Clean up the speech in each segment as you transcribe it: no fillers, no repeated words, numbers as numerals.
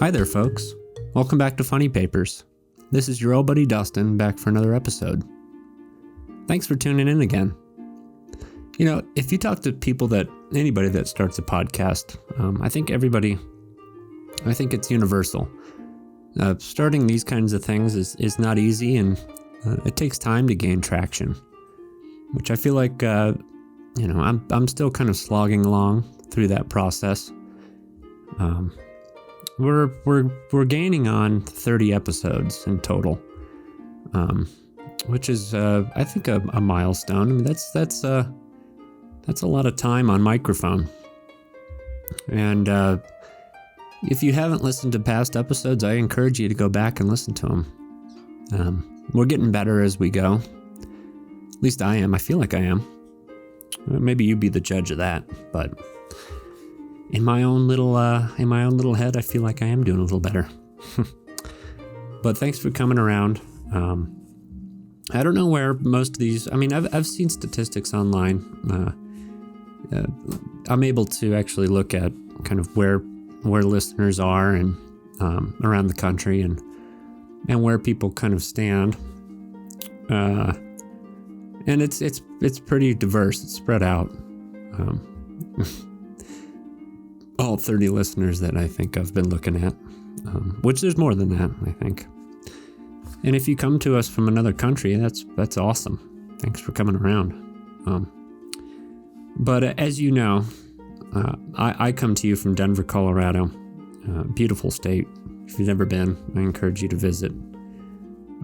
Hi there, folks. Welcome back to Funny Papers. This is your old buddy Dustin, back for another episode. Thanks for tuning in again. You know, if you talk to anybody that starts a podcast, I think it's universal. Starting these kinds of things is not easy, and it takes time to gain traction, which I feel like, I'm still kind of slogging along through that process. We're gaining on 30 episodes in total, which is I think a milestone. I mean, that's a lot of time on microphone. And if you haven't listened to past episodes, I encourage you to go back and listen to them. We're getting better as we go. At least I am. I feel like I am. Maybe you be the judge of that, but in my own little head, I feel like I am doing a little better. But thanks for coming around. I don't know where most of these. I mean, I've seen statistics online. I'm able to actually look at kind of where listeners are and around the country and where people kind of stand. And it's pretty diverse. It's spread out. All 30 listeners that I think I've been looking at, which there's more than that, I think. And if you come to us from another country, that's awesome. Thanks for coming around. But as you know, I come to you from Denver, Colorado, beautiful state. If you've never been, I encourage you to visit.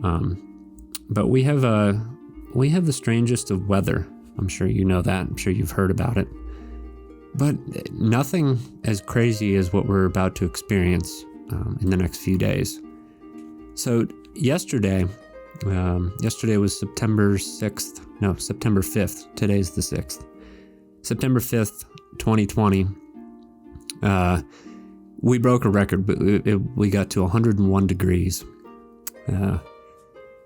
But we have the strangest of weather. I'm sure you know that. I'm sure you've heard about it. But nothing as crazy as what we're about to experience in the next few days. So yesterday was September 5th. Today's the 6th. September 5th, 2020. We broke a record. We got to 101 degrees.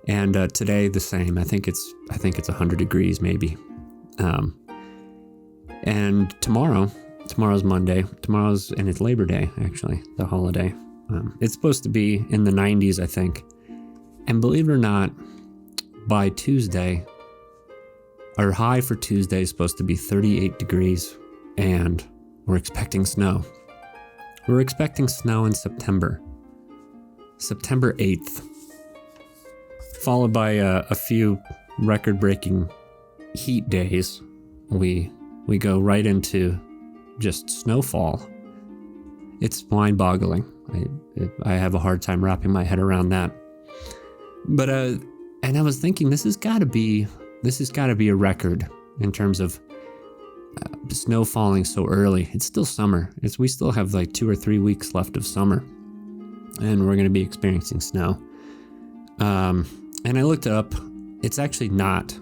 And today the same. I think it's 100 degrees maybe. And tomorrow's Monday. And it's Labor Day, actually, the holiday. It's supposed to be in the 90s, I think. And believe it or not, by Tuesday, our high for Tuesday is supposed to be 38 degrees, and we're expecting snow. We're expecting snow in September 8th, followed by a few record-breaking heat days. We go right into just snowfall. It's mind-boggling. I have a hard time wrapping my head around that. But and I was thinking, this has got to be a record in terms of snow falling so early. It's still summer. We still have like 2 or 3 weeks left of summer, and we're going to be experiencing snow. And I looked up. It's actually not.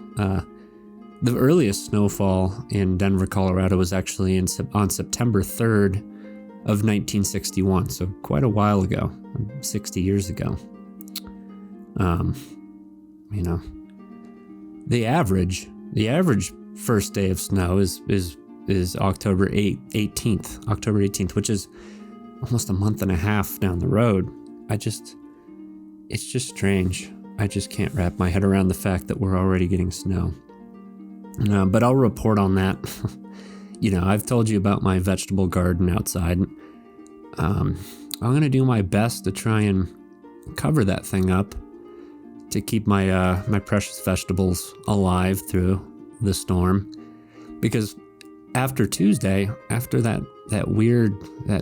The earliest snowfall in Denver, Colorado was actually on September 3rd of 1961, so quite a while ago, 60 years ago. The average first day of snow is October 18th, which is almost a month and a half down the road. It's just strange. I just can't wrap my head around the fact that we're already getting snow. But I'll report on that. I've told you about my vegetable garden outside. I'm going to do my best to try and cover that thing up to keep my precious vegetables alive through the storm. Because after Tuesday, after that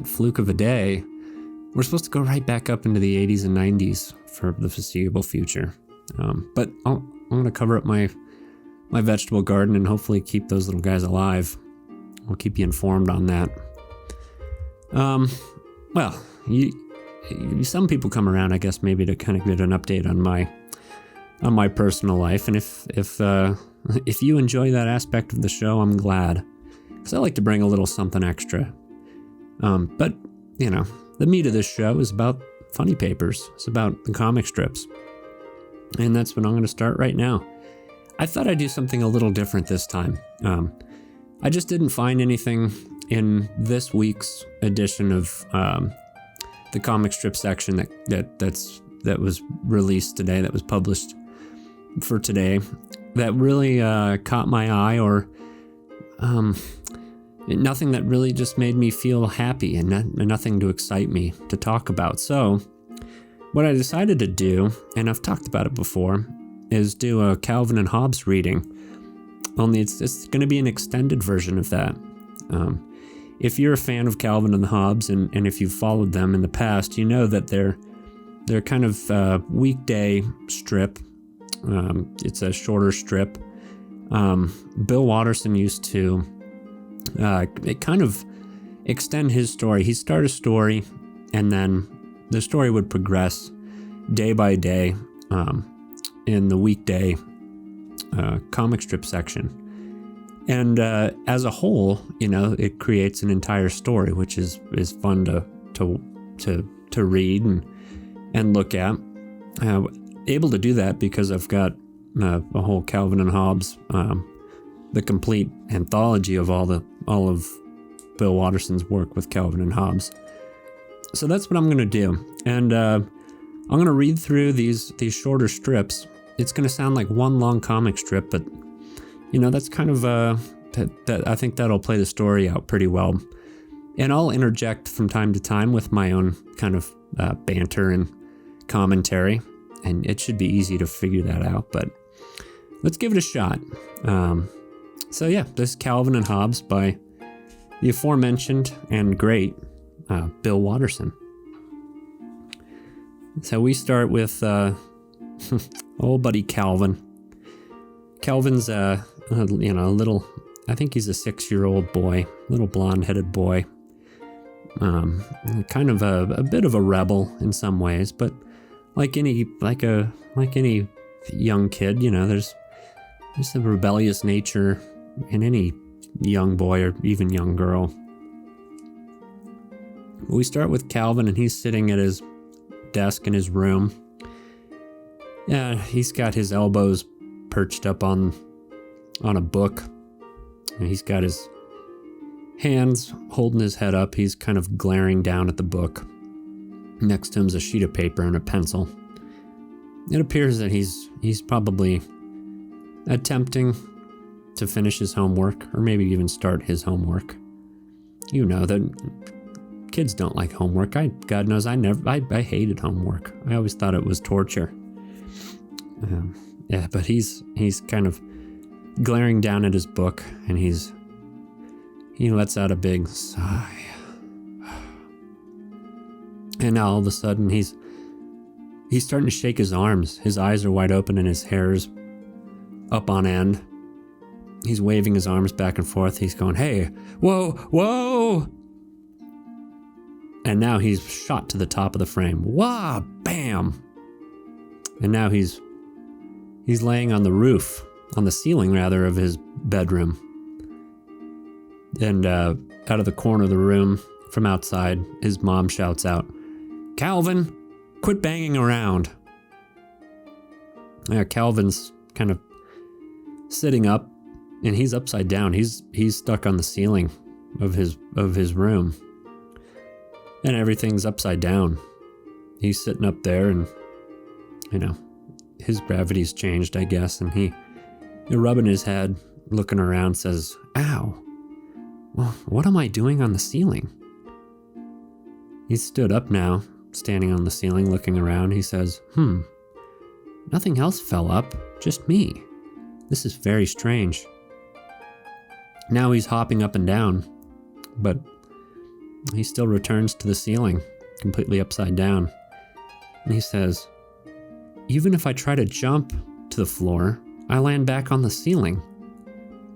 fluke of a day, we're supposed to go right back up into the 80s and 90s for the foreseeable future. But I'm going to cover up my vegetable garden and hopefully keep those little guys alive. We'll keep you informed on that. Well, some people come around, I guess, maybe to kind of get an update on my personal life, and if you enjoy that aspect of the show, I'm glad, because I like to bring a little something extra. But the meat of this show is about Funny Papers. It's about the comic strips, and that's what I'm going to start right now. I thought I'd do something a little different this time. I just didn't find anything in this week's edition of the comic strip section that was released today, that was published for today, that really caught my eye, or nothing that really just made me feel happy, and nothing to excite me to talk about. So what I decided to do, and I've talked about it before, is do a Calvin and Hobbes reading. Only it's going to be an extended version of that. If you're a fan of Calvin and Hobbes, and if you've followed them in the past, you know that they're kind of weekday strip. It's a shorter strip. Bill Watterson used to kind of extend his story. He'd start a story, and then the story would progress day by day in the weekday comic strip section. And as a whole, it creates an entire story, which is fun to read and look at. Able to do that because I've got a whole Calvin and Hobbes, the complete anthology of all of Bill Watterson's work with Calvin and Hobbes. So that's what I'm going to do, and I'm going to read through these shorter strips. It's going to sound like one long comic strip, but that's kind of that I think that'll play the story out pretty well. And I'll interject from time to time with my own kind of banter and commentary, and it should be easy to figure that out. But let's give it a shot. So yeah, this is Calvin and Hobbes by the aforementioned and great Bill Watterson. So we start with old buddy Calvin. Calvin's a little, I think he's a 6-year-old boy, little blonde-headed boy. Kind of a bit of a rebel in some ways, but like any young kid, there's a rebellious nature in any young boy or even young girl. We start with Calvin, and he's sitting at his desk in his room. Yeah, he's got his elbows perched up on a book. And he's got his hands holding his head up. He's kind of glaring down at the book. Next to him's a sheet of paper and a pencil. It appears that he's probably attempting to finish his homework, or maybe even start his homework. That kids don't like homework. God knows I hated homework. I always thought it was torture. But he's kind of glaring down at his book, and he lets out a big sigh. And now all of a sudden he's starting to shake his arms. His eyes are wide open and his hair's up on end. He's waving his arms back and forth. He's going, "Hey, whoa, whoa!" And now he's shot to the top of the frame. Wah, bam! And now he's laying on the roof, on the ceiling rather, of his bedroom. And out of the corner of the room, from outside, his mom shouts out, "Calvin, quit banging around." Calvin's kind of sitting up, and he's upside down. He's stuck on the ceiling of his room, and everything's upside down. He's sitting up there, and his gravity's changed, I guess, and he's rubbing his head, looking around, says, "Ow, well, what am I doing on the ceiling?" He stood up now, standing on the ceiling, looking around. He says, "Nothing else fell up, just me. This is very strange." Now he's hopping up and down, but he still returns to the ceiling, completely upside down. And he says, "Even if I try to jump to the floor, I land back on the ceiling.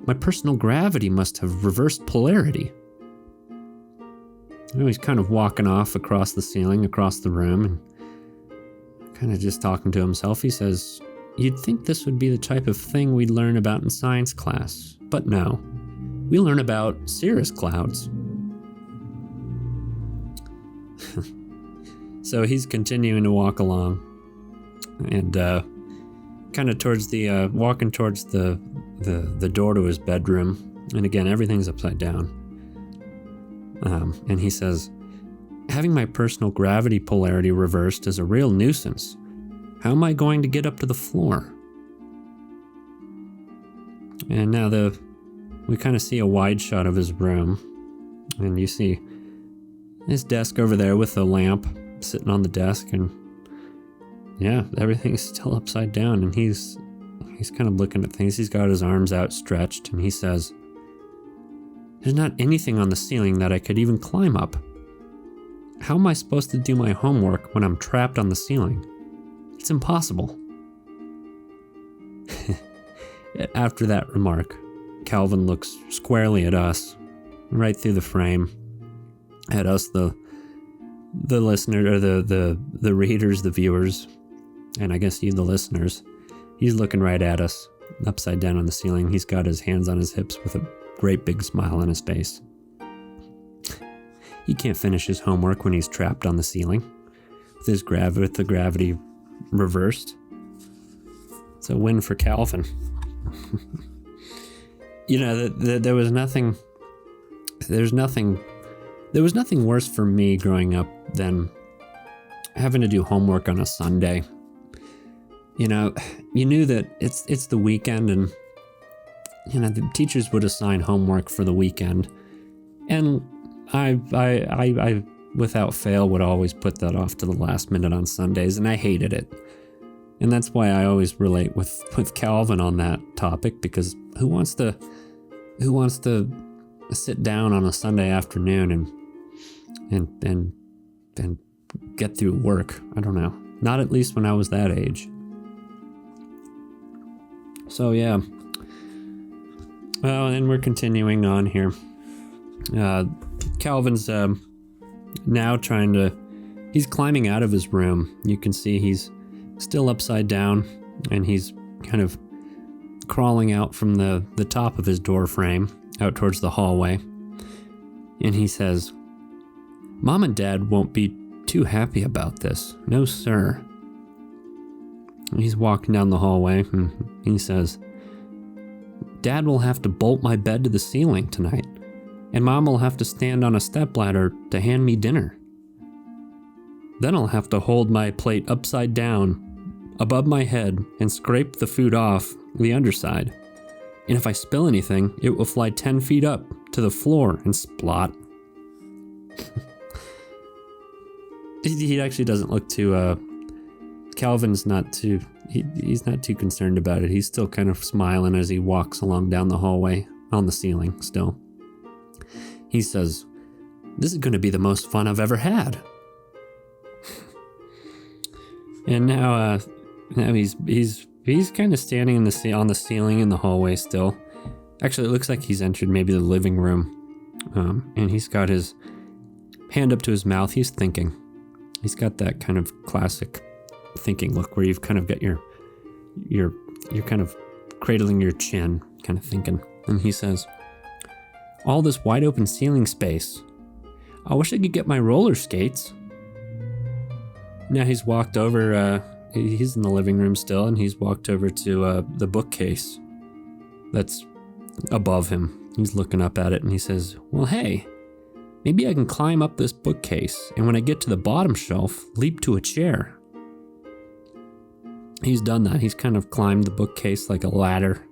My personal gravity must have reversed polarity." He's kind of walking off across the ceiling, across the room, and kind of just talking to himself. He says, "You'd think this would be the type of thing we'd learn about in science class, but no. We learn about cirrus clouds." So he's continuing to walk along, and kind of towards the walking towards the door to his bedroom, and again everything's upside down. And he says, Having my personal gravity polarity reversed is a real nuisance. How am I going to get up to the floor? And now we kind of see a wide shot of his room. And you see his desk over there with a lamp sitting on the desk. And yeah, everything's still upside down. And he's kind of looking at things. He's got his arms outstretched. And he says, "There's not anything on the ceiling that I could even climb up. How am I supposed to do my homework when I'm trapped on the ceiling? It's impossible." After that remark, Calvin looks squarely at us, right through the frame, at us, the listener, or the readers, the viewers, and I guess you, the listeners. He's looking right at us, upside down on the ceiling. He's got his hands on his hips with a great big smile on his face. He can't finish his homework when he's trapped on the ceiling with the gravity reversed. It's a win for Calvin. You know, there was nothing worse for me growing up than having to do homework on a Sunday. You know, you knew that it's the weekend, and you know the teachers would assign homework for the weekend, and I without fail would always put that off to the last minute on Sundays, and I hated it. And that's why I always relate with Calvin on that topic, because who wants to sit down on a Sunday afternoon and get through work? I don't know. Not at least when I was that age. So yeah. Well, and we're continuing on here. Calvin's now he's climbing out of his room. You can see he's still upside down, and he's kind of crawling out from the top of his door frame out towards the hallway. And he says, "Mom and Dad won't be too happy about this. No, sir." He's walking down the hallway, and he says, "Dad will have to bolt my bed to the ceiling tonight, and Mom will have to stand on a stepladder to hand me dinner. Then I'll have to hold my plate upside down above my head and scrape the food off the underside. And if I spill anything, it will fly 10 feet up to the floor and splot." He actually doesn't look too, Calvin's not too, he's not too concerned about it. He's still kind of smiling as he walks along down the hallway on the ceiling still. He says, "This is going to be the most fun I've ever had." And now he's kind of standing on the ceiling in the hallway still. Actually, it looks like he's entered maybe the living room. And he's got his hand up to his mouth. He's thinking. He's got that kind of classic thinking look where you've kind of got you're kind of cradling your chin, kind of thinking. And he says, "All this wide open ceiling space. I wish I could get my roller skates." Now he's walked over, he's in the living room still, and he's walked over to the bookcase that's above him. He's looking up at it, and he says, "Well, hey, maybe I can climb up this bookcase, and when I get to the bottom shelf, leap to a chair." He's done that. He's kind of climbed the bookcase like a ladder.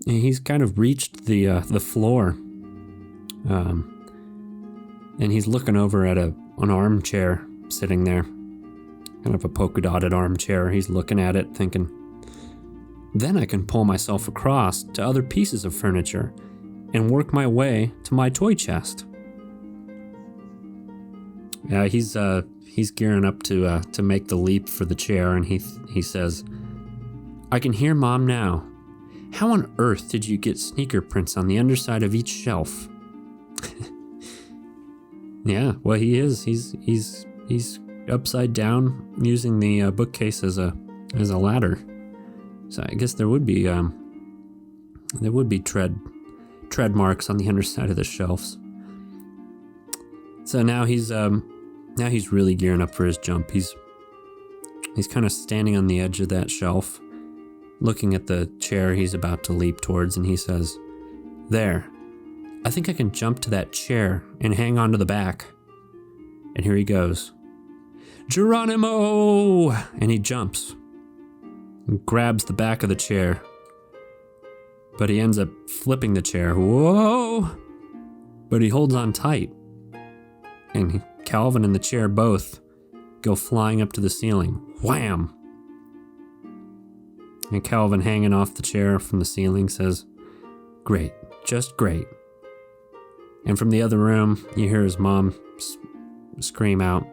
And he's kind of reached the floor. And he's looking over at an armchair sitting there. Kind of a polka dotted armchair. He's looking at it thinking, "Then I can pull myself across to other pieces of furniture and work my way to my toy chest." Yeah, he's gearing up to make the leap for the chair, and he says, "I can hear Mom now. How on earth did you get sneaker prints on the underside of each shelf?" Yeah, well, he is. He's upside down using the bookcase as a ladder. So I guess there would be tread marks on the underside of the shelves. So now he's really gearing up for his jump. He's kind of standing on the edge of that shelf, looking at the chair he's about to leap towards, and he says, "There, I think I can jump to that chair and hang on to the back." And here he goes. Geronimo! And he jumps and grabs the back of the chair. But he ends up flipping the chair. Whoa! But he holds on tight. And Calvin and the chair both go flying up to the ceiling. Wham! And Calvin, hanging off the chair from the ceiling, says, "Great, just great." And from the other room, you hear his mom scream out,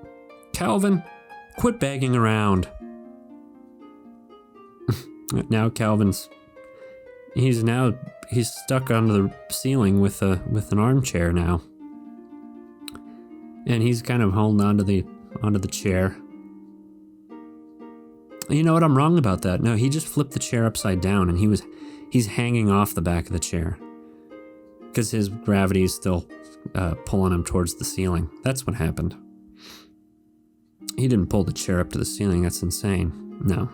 "Calvin, quit begging around." Now Calvin's he's stuck onto the ceiling with an armchair now, and he's kind of holding onto the chair. You know what? I'm wrong about that. No, he just flipped the chair upside down, and he's hanging off the back of the chair because his gravity is still pulling him towards the ceiling. That's what happened. He didn't pull the chair up to the ceiling. That's insane. No.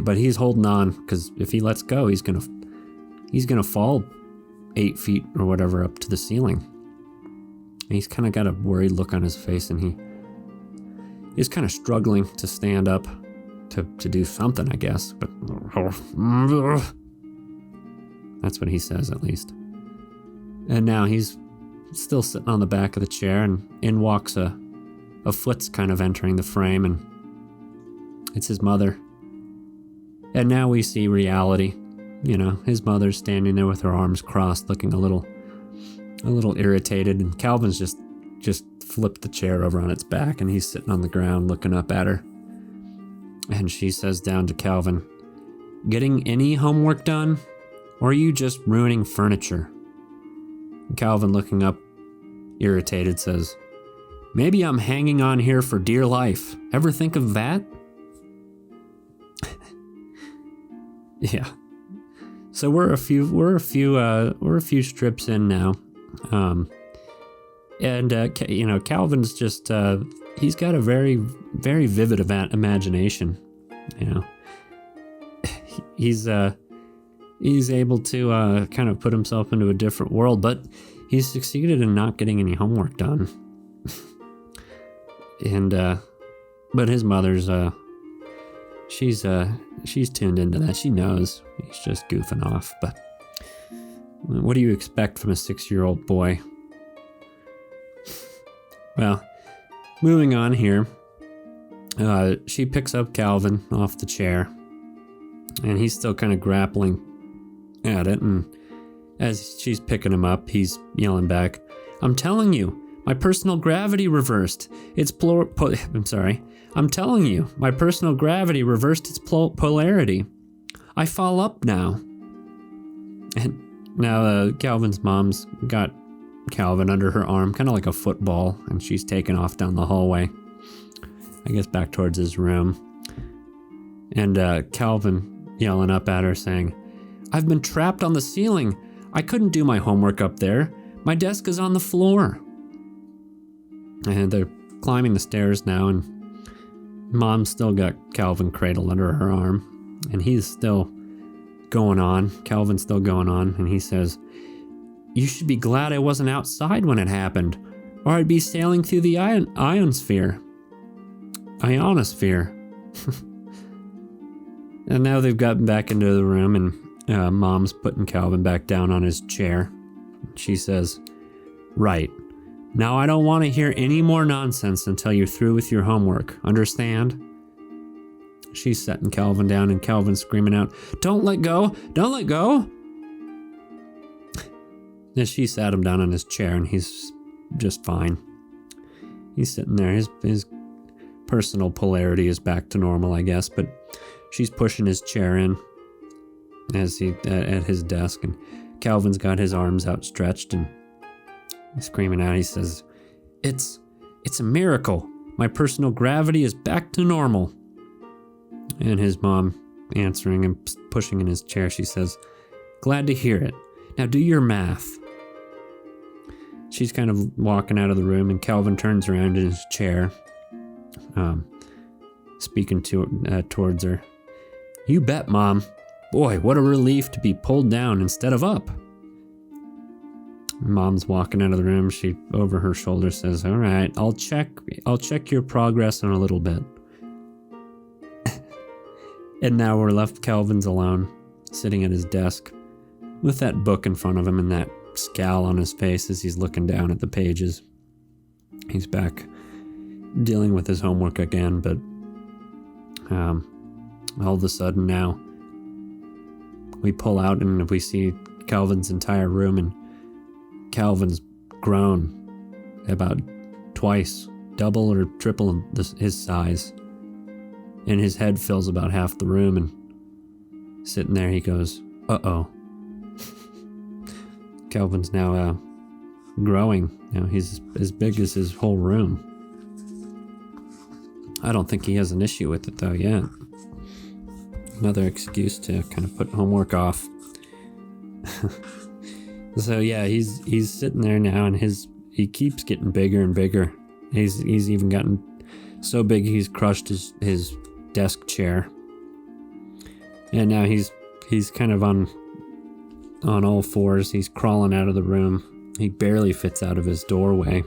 But he's holding on because if he lets go, he's gonna fall 8 feet or whatever up to the ceiling. And he's kind of got a worried look on his face, and he's kind of struggling to stand up to do something, I guess. But that's what he says, at least. And now he's still sitting on the back of the chair, and in walks a foot's kind of entering the frame, and it's his mother. And now we see reality. You know, his mother's standing there with her arms crossed, looking a little irritated, and Calvin's just flipped the chair over on its back, and he's sitting on the ground looking up at her. And she says down to Calvin, "Getting any homework done? Or are you just ruining furniture?" And Calvin, looking up, irritated, says, "Maybe I'm hanging on here for dear life. Ever think of that?" Yeah. So we're a few strips in now. Calvin's just he's got a very, very vivid imagination. You know, he's able to kind of put himself into a different world, but he's succeeded in not getting any homework done. And but his mother's she's tuned into that. She knows he's just goofing off. But what do you expect from a 6-year-old boy? Well, moving on here, she picks up Calvin off the chair, and he's still kind of grappling at it. And as she's picking him up, he's yelling back, "I'm telling you, my personal gravity reversed. I'm telling you, my personal gravity reversed its polarity. I fall up now." And now Calvin's mom's got Calvin under her arm, kind of like a football, and she's taking off down the hallway, I guess back towards his room. And Calvin yelling up at her saying, "I've been trapped on the ceiling. I couldn't do my homework up there. My desk is on the floor." And they're climbing the stairs now, and Mom's still got Calvin cradled under her arm, and he's still going on. Calvin's still going on, and he says, "You should be glad I wasn't outside when it happened, or I'd be sailing through the ionosphere." And now they've gotten back into the room, and Mom's putting Calvin back down on his chair. She says, "Right. Now I don't want to hear any more nonsense until you're through with your homework. Understand?" She's setting Calvin down, and Calvin's screaming out, "Don't let go! Don't let go!" And she sat him down on his chair, and he's just fine. He's sitting there. His personal polarity is back to normal, I guess, but she's pushing his chair in as he at his desk, and Calvin's got his arms outstretched, and he's screaming out. He says, It's a miracle. My personal gravity is back to normal." And his mom answering and pushing in his chair, she says, "Glad to hear it. Now do your math." She's kind of walking out of the room, and Calvin turns around in his chair, speaking towards her. "You bet, Mom. Boy, what a relief to be pulled down instead of up." Mom's walking out of the room. She, over her shoulder, says, "All right, I'll check your progress in a little bit." And now we're left. Calvin's alone, sitting at his desk with that book in front of him and that scowl on his face as he's looking down at the pages. He's back dealing with his homework again, but all of a sudden now we pull out and we see Calvin's entire room, and Calvin's grown about twice, double or triple his size, and his head fills about half the room. And sitting there, he goes, "Uh-oh." Calvin's now growing. Now he's as big as his whole room. I don't think he has an issue with it though yet. Another excuse to kind of put homework off. So yeah, he's sitting there now, and he keeps getting bigger and bigger. He's even gotten so big he's crushed his desk chair. And now he's kind of on all fours. He's crawling out of the room. He barely fits out of his doorway.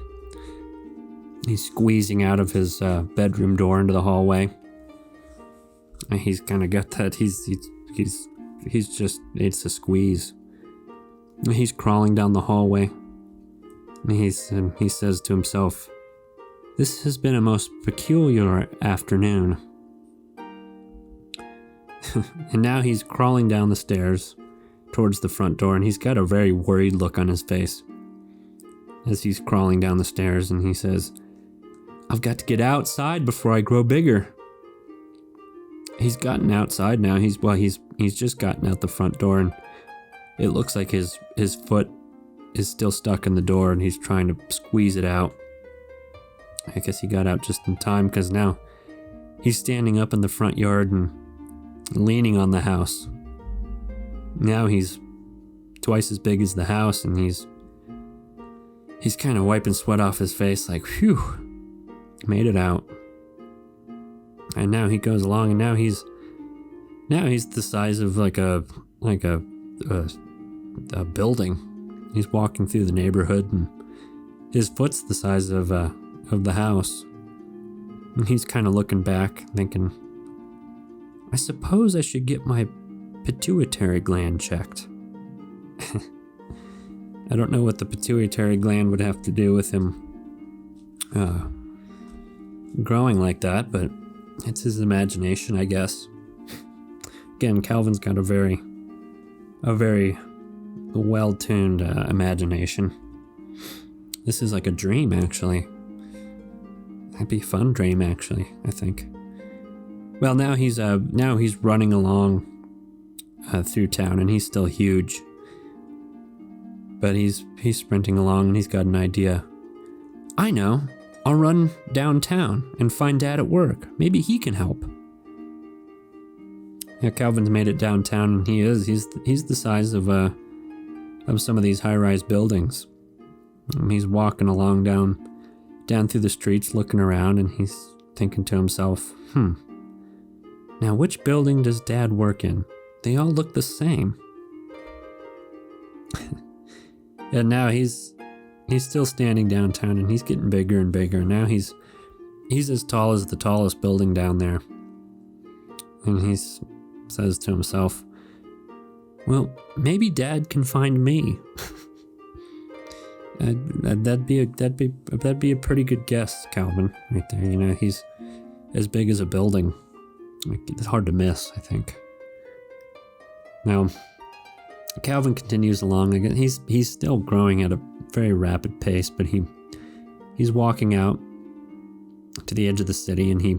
He's squeezing out of his bedroom door into the hallway. And he's kind of got that. He's just, it's a squeeze. And he's crawling down the hallway. And he says to himself, "This has been a most peculiar afternoon." And now he's crawling down the stairs towards the front door, and he's got a very worried look on his face as he's crawling down the stairs, and he says, "I've got to get outside before I grow bigger." He's gotten outside now. He's just gotten out the front door, and it looks like his foot is still stuck in the door, and he's trying to squeeze it out. I guess he got out just in time, because now he's standing up in the front yard and leaning on the house. Now he's twice as big as the house, and he's kind of wiping sweat off his face like, "Phew, made it out." And now he goes along, and now he's the size of like a building. He's walking through the neighborhood, and his foot's the size of the house. And he's kind of looking back, thinking, "I suppose I should get my pituitary gland checked." I don't know what the pituitary gland would have to do with him growing like that, but it's his imagination, I guess. Again, Calvin's got a very well-tuned imagination. This is like a dream, actually. That'd be a fun dream, actually, I think. Well, now he's running along through town, and he's still huge. But he's sprinting along, and he's got an idea. "I know. I'll run downtown and find Dad at work. Maybe he can help." Yeah, Calvin's made it downtown, and he's the size of some of these high-rise buildings. He's walking along down through the streets, looking around, and he's thinking to himself, "Now which building does Dad work in? They all look the same." And now he's still standing downtown, and he's getting bigger and bigger. Now he's as tall as the tallest building down there. And he says to himself, "Well, maybe Dad can find me." That'd be a pretty good guess, Calvin, right there. You know, he's as big as a building. Like, it's hard to miss, I think. Now, Calvin continues along. Again, he's still growing at a very rapid pace, but he's walking out to the edge of the city, and he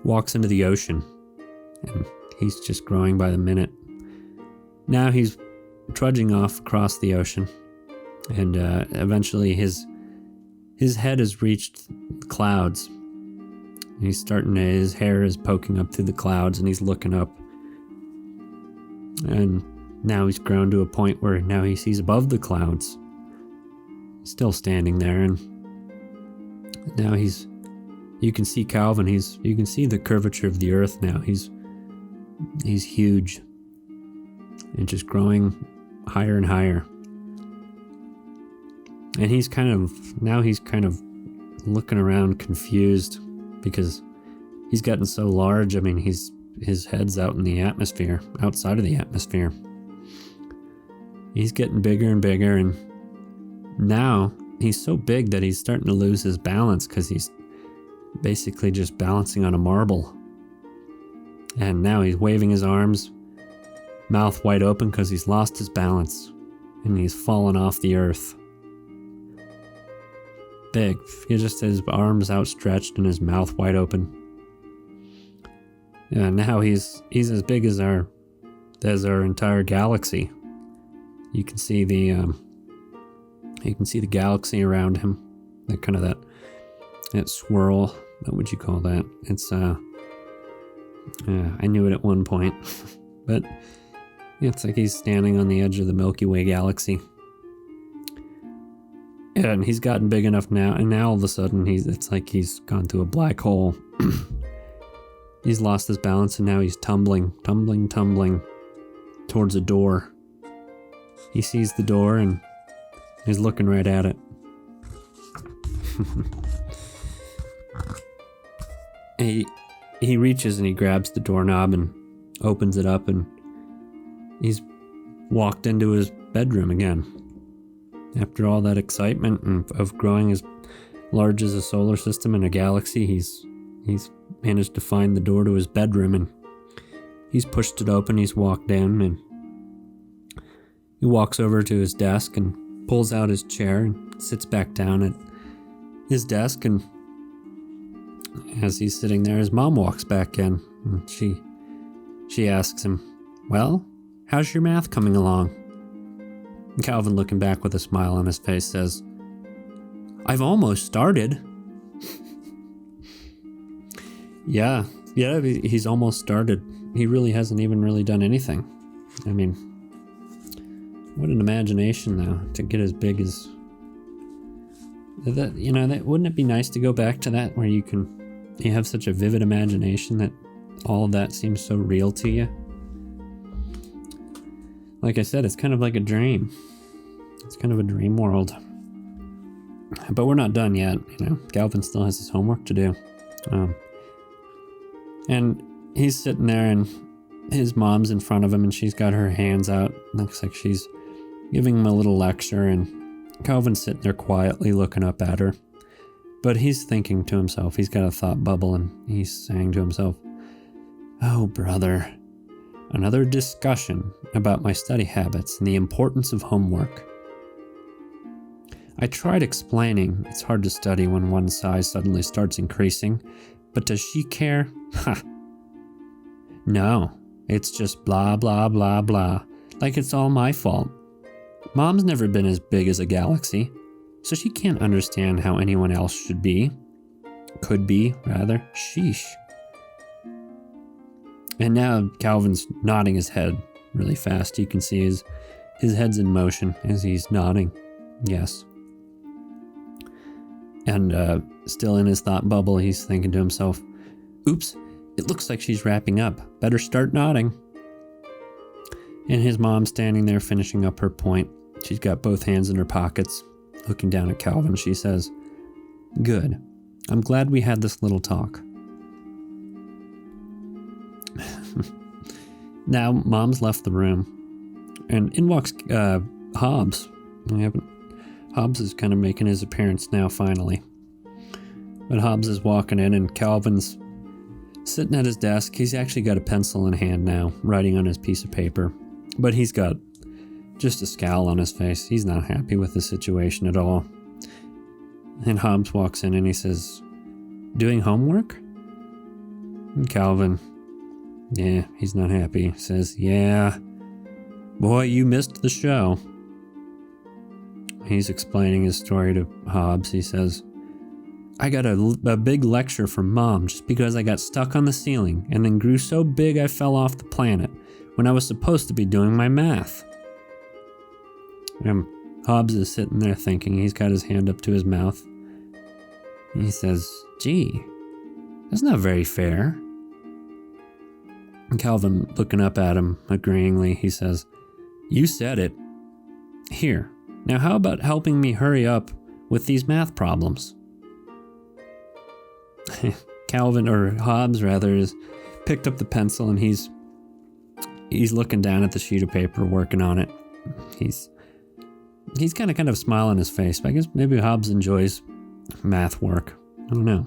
walks into the ocean, and he's just growing by the minute. Now he's trudging off across the ocean, and eventually his head has reached the clouds. His hair is poking up through the clouds, and he's looking up. And now he's grown to a point where now he sees above the clouds. He's still standing there, and now you can see Calvin. You can see the curvature of the earth now. He's huge, and just growing higher and higher. And he's kind of looking around confused because he's gotten so large. I mean, his head's out in the atmosphere, outside of the atmosphere. He's getting bigger and bigger, and now he's so big that he's starting to lose his balance because he's basically just balancing on a marble. And now he's waving his arms, mouth wide open because he's lost his balance and he's fallen off the earth. Big. He just has his arms outstretched and his mouth wide open. Yeah, now he's as big as our entire galaxy. You can see the galaxy around him. That swirl. What would you call that? It's I knew it at one point, but it's like he's standing on the edge of the Milky Way galaxy. And he's gotten big enough now, and now all of a sudden it's like he's gone through a black hole. He's lost his balance, and now he's tumbling towards a door. He sees the door, and he's looking right at it. He reaches and he grabs the doorknob and opens it up, and he's walked into his bedroom again. After all that excitement of growing as large as a solar system and a galaxy, he's managed to find the door to his bedroom, and he's pushed it open. He's walked in, and he walks over to his desk and pulls out his chair and sits back down at his desk. And as he's sitting there, his mom walks back in, and she asks him, "Well, how's your math coming along?" And Calvin, looking back with a smile on his face, says, "I've almost started." Yeah, he's almost started. He really hasn't even really done anything. I mean, what an imagination, though, to get as big as that. That wouldn't it be nice to go back to that, where you have such a vivid imagination that all of that seems so real to you. Like I said, it's kind of like a dream. It's kind of a dream world. But we're not done yet. Calvin still has his homework to do. And he's sitting there, and his mom's in front of him, and she's got her hands out. Looks like she's giving him a little lecture, and Calvin's sitting there quietly looking up at her. But he's thinking to himself. He's got a thought bubble, and he's saying to himself, "Oh, brother, another discussion about my study habits and the importance of homework. I tried explaining it's hard to study when one size suddenly starts increasing, but does she care? Ha! No, it's just blah, blah, blah, blah, like it's all my fault. Mom's never been as big as a galaxy, so she can't understand how anyone else should be. Could be, rather. Sheesh." And now Calvin's nodding his head really fast. You can see his head's in motion as he's nodding. Yes. And still in his thought bubble, he's thinking to himself, "Oops, it looks like she's wrapping up. Better start nodding." And his mom's standing there finishing up her point. She's got both hands in her pockets. Looking down at Calvin, she says, "Good. I'm glad we had this little talk." Now, Mom's left the room, and in walks Hobbs. Hobbs is kind of making his appearance now, finally. But Hobbs is walking in, and Calvin's sitting at his desk. He's actually got a pencil in hand now, writing on his piece of paper. But he's got just a scowl on his face. He's not happy with the situation at all. And Hobbs walks in, and he says, "Doing homework?" And Calvin, yeah, he's not happy. He says, "Yeah, boy, you missed the show." He's explaining his story to Hobbs. He says, "I got a big lecture from Mom just because I got stuck on the ceiling and then grew so big I fell off the planet when I was supposed to be doing my math." And Hobbs is sitting there thinking. He's got his hand up to his mouth. And he says, "Gee, that's not very fair." And Calvin, looking up at him agreeingly, he says, "You said it. Here, Now, how about helping me hurry up with these math problems? Calvin, or Hobbes rather, has picked up the pencil and he's looking down at the sheet of paper, working on it. He's kind of smile on his face. But I guess maybe Hobbes enjoys math work. I don't know.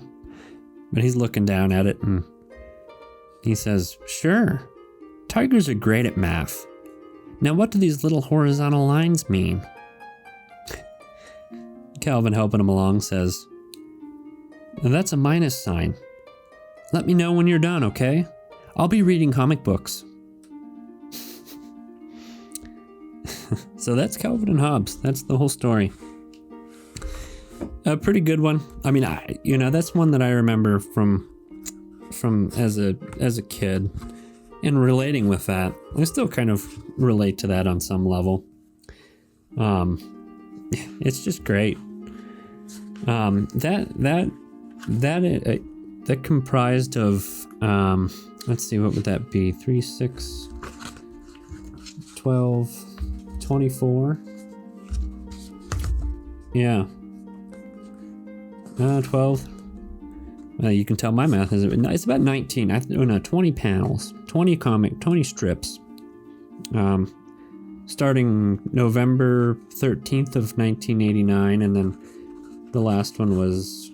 But he's looking down at it and he says, "Sure, tigers are great at math. Now what do these little horizontal lines mean?" Calvin, helping him along, says, "That's a minus sign. Let me know when you're done, okay? I'll be reading comic books." So that's Calvin and Hobbes. That's the whole story. A pretty good one. I mean, that's one that I remember from as a kid, and relating with that. I still kind of relate to that on some level. It's just great. That comprised of let's see, what would that be? 3, 6, 12, 24. Yeah. 12. Well, you can tell my math is it's about 19. 20 panels, 20 strips. Starting November 13th of 1989, and then the last one was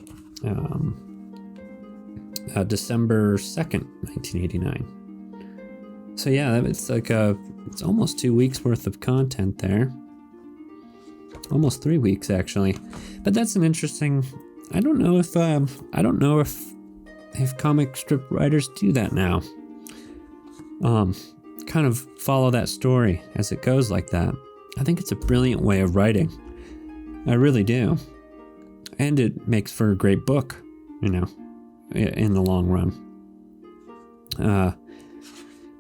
December 2nd, 1989. So yeah, it's like it's almost 2 weeks worth of content there. Almost 3 weeks actually. But that's an interesting. I don't know if comic strip writers do that now. Kind of follow that story as it goes like that. I think it's a brilliant way of writing. I really do. And it makes for a great book, in the long run. But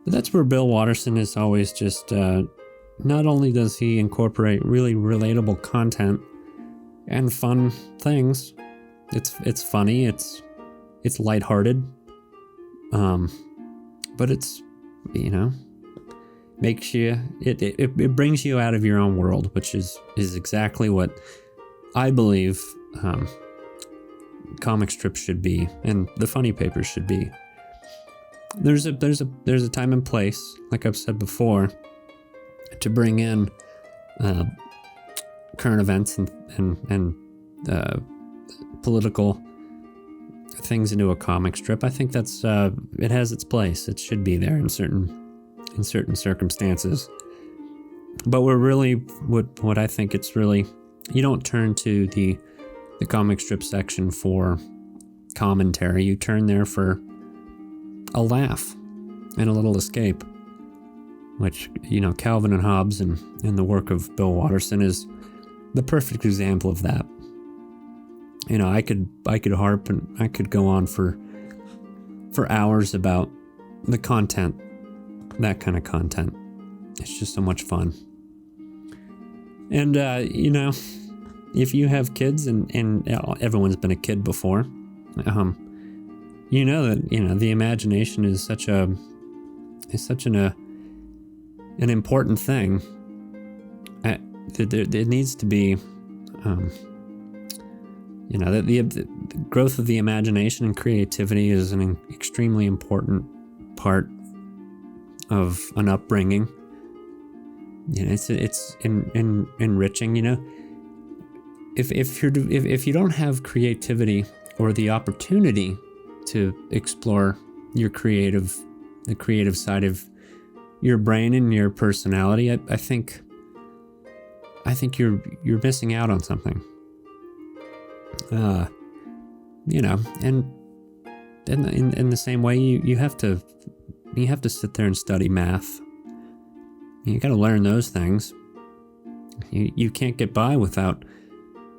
that's where Bill Watterson is always just, not only does he incorporate really relatable content and fun things, it's funny, it's lighthearted, but it's, makes you, it brings you out of your own world, which is exactly what I believe comic strips should be, and the funny papers should be. There's a time and place, like I've said before, to bring in current events and political things into a comic strip. I think that's it has its place. It should be there in certain circumstances. But we're really what I think it's really, you don't turn to the comic strip section for commentary. You turn there for a laugh and a little escape, which, Calvin and Hobbes and the work of Bill Watterson is the perfect example of that. I could harp and I could go on for hours about the content, that kind of content. It's just so much fun. And, if you have kids, and everyone's been a kid before, that, the imagination is such an important thing. It needs to be, the growth of the imagination and creativity is an extremely important part of an upbringing. It's enriching. If you don't have creativity or the opportunity to explore the creative side of your brain and your personality, I think you're missing out on something. And in the same way, you have to sit there and study math. You got to learn those things. You can't get by without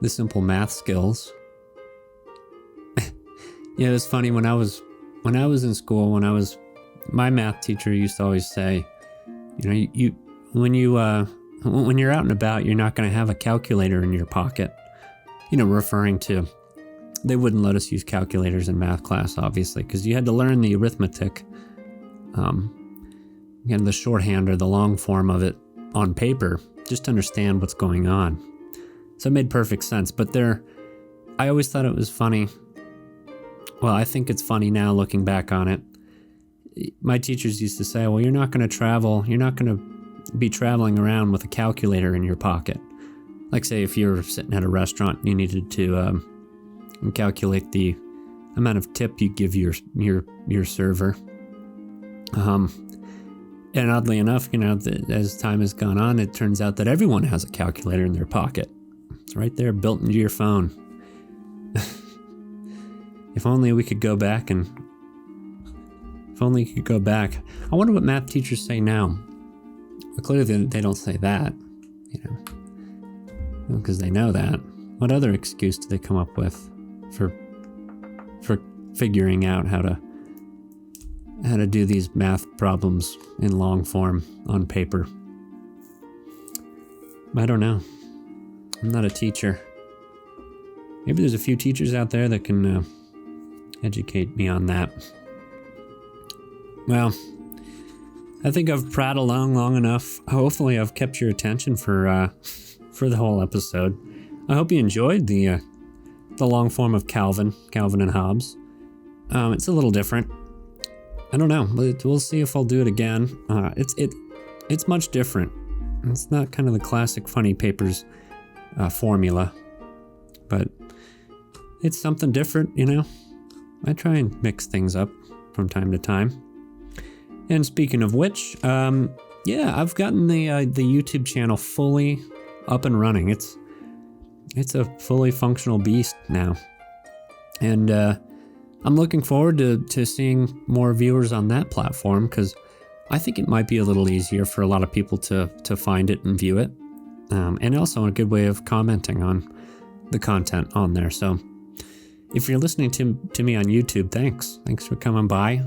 the simple math skills. Yeah, it's funny, when I was in school, my math teacher used to always say, when you're out and about, you're not going to have a calculator in your pocket. Referring to, they wouldn't let us use calculators in math class, obviously, because you had to learn the arithmetic, the shorthand or the long form of it on paper, just to understand what's going on. So it made perfect sense. But I always thought it was funny. Well, I think it's funny now looking back on it. My teachers used to say, well, you're not going to travel. You're not going to be traveling around with a calculator in your pocket. Like, say, if you're sitting at a restaurant and you needed to calculate the amount of tip you give your server. And oddly enough, as time has gone on, it turns out that everyone has a calculator in their pocket. It's right there, built into your phone. If only we could go back I wonder what math teachers say now. Well, clearly they don't say that, because they know that. What other excuse do they come up with for figuring out how to do these math problems in long form on paper? I don't know. I'm not a teacher. Maybe there's a few teachers out there that can educate me on that. Well, I think I've prattled on long enough. Hopefully I've kept your attention for the whole episode. I hope you enjoyed the long form of Calvin and Hobbes. It's a little different. I don't know, but we'll see if I'll do it again. It's much different. It's not kind of the classic Funny Papers formula, but it's something different, I try and mix things up from time to time. And speaking of which, I've gotten the YouTube channel fully up and running. It's a fully functional beast now, and I'm looking forward to seeing more viewers on that platform, because I think it might be a little easier for a lot of people to find it and view it, and also a good way of commenting on the content on there. So if you're listening to me on YouTube, thanks for coming by.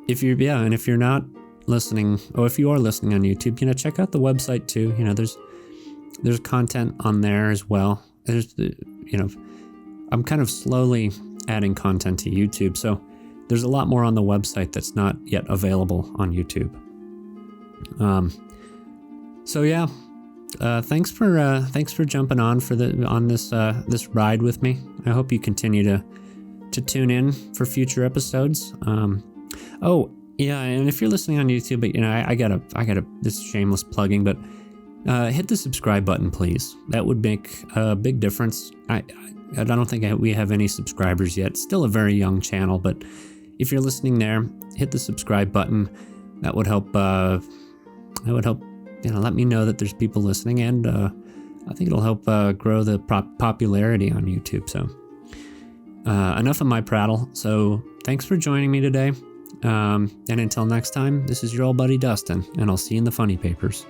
If you're not listening, or if you are listening on YouTube, check out the website too. There's content on there as well. I'm kind of slowly adding content to YouTube, so there's a lot more on the website that's not yet available on YouTube. Thanks for jumping on this ride with me. I hope you continue to tune in for future episodes. And if you're listening on YouTube, I gotta this is shameless plugging, but hit the subscribe button, please. That would make a big difference. I don't think we have any subscribers yet. It's still a very young channel, but if you're listening there, hit the subscribe button. That would help. Let me know that there's people listening, and I think it'll help grow the popularity on YouTube. So enough of my prattle. So thanks for joining me today. And until next time, this is your old buddy Dustin, and I'll see you in the Funny Papers.